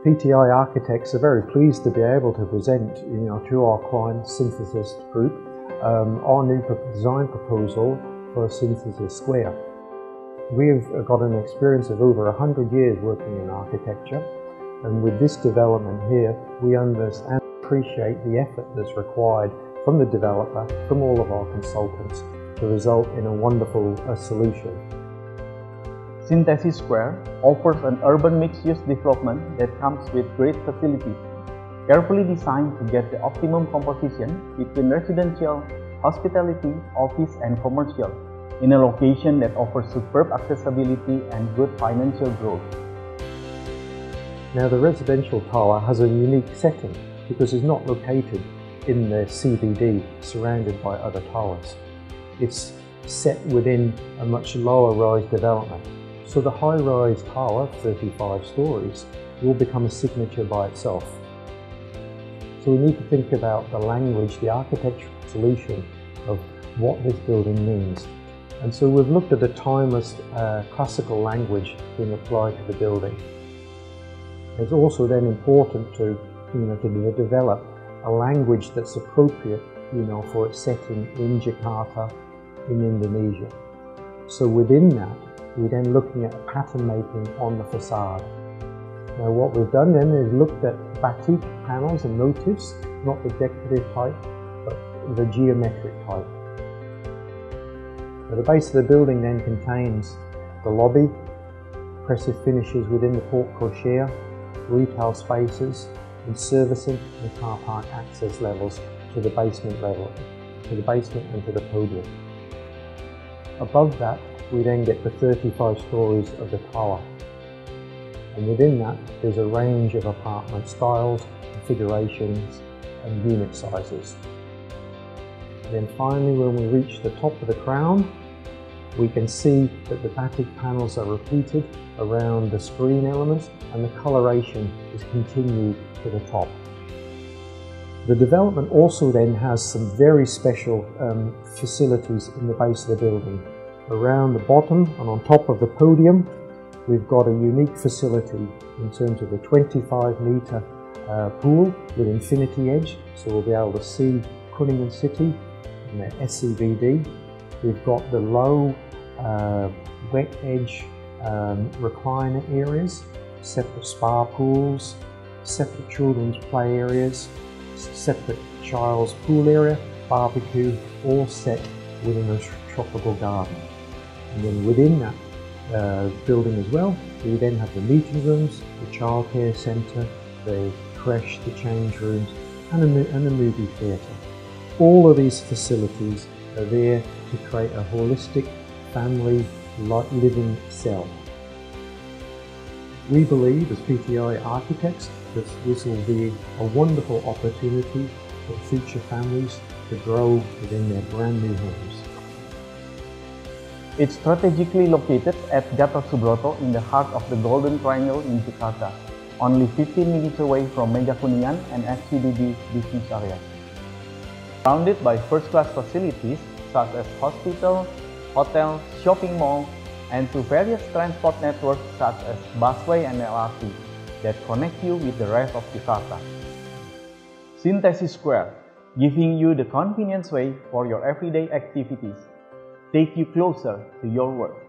PTI Architects are very pleased to be able to present, to our client Synthesis Group, our new design proposal for Synthesis Square. We've got an experience of over 100 years working in architecture, and with this development here, we understand and appreciate the effort that's required from the developer, from all of our consultants, to result in a wonderful solution. Synthesis Square offers an urban mixed-use development that comes with great facilities, carefully designed to get the optimum composition between residential, hospitality, office, and commercial, in a location that offers superb accessibility and good financial growth. Now, the residential tower has a unique setting because it's not located in the CBD surrounded by other towers. It's set within a much lower rise development. So the high-rise tower, 35 stories, will become a signature by itself. So we need to think about the language, the architectural solution of what this building means. And so we've looked at a timeless classical language being applied to the building. It's also then important to develop a language that's appropriate, for its setting in Jakarta, in Indonesia. So within that, we're then looking at pattern making on the facade. Now what we've done then is looked at batik panels and motifs, not the decorative type, but the geometric type. Now the base of the building then contains the lobby, impressive finishes within the porte cochere, retail spaces, and servicing and car park access levels to the basement level, to the basement and to the podium. Above that, we then get the 35 stories of the tower. And within that, there's a range of apartment styles, configurations, and unit sizes. And then finally, when we reach the top of the crown, we can see that the batik panels are repeated around the screen elements, and the coloration is continued to the top. The development also then has some very special facilities in the base of the building. Around the bottom and on top of the podium, we've got a unique facility in terms of the 25-metre pool with infinity edge, so we'll be able to see Kuningan City and the SCBD. We've got the low wet edge recliner areas, separate spa pools, separate children's play areas, separate child's pool area, barbecue, all set within a tropical garden. And then within that building as well, we then have the meeting rooms, the childcare centre, the creche, the change rooms, and a movie theatre. All of these facilities are there to create a holistic family living cell. We believe as PTI Architects that this will be a wonderful opportunity for future families to grow within their brand new homes. It's strategically located at Gatot Subroto in the heart of the Golden Triangle in Jakarta, only 15 minutes away from Mega Kuningan and SCBD business area. Surrounded by first-class facilities such as hospital, hotel, shopping mall, and through various transport networks such as busway and LRT that connect you with the rest of Jakarta. Synthesis Square, giving you the convenience way for your everyday activities. Take you closer to your work.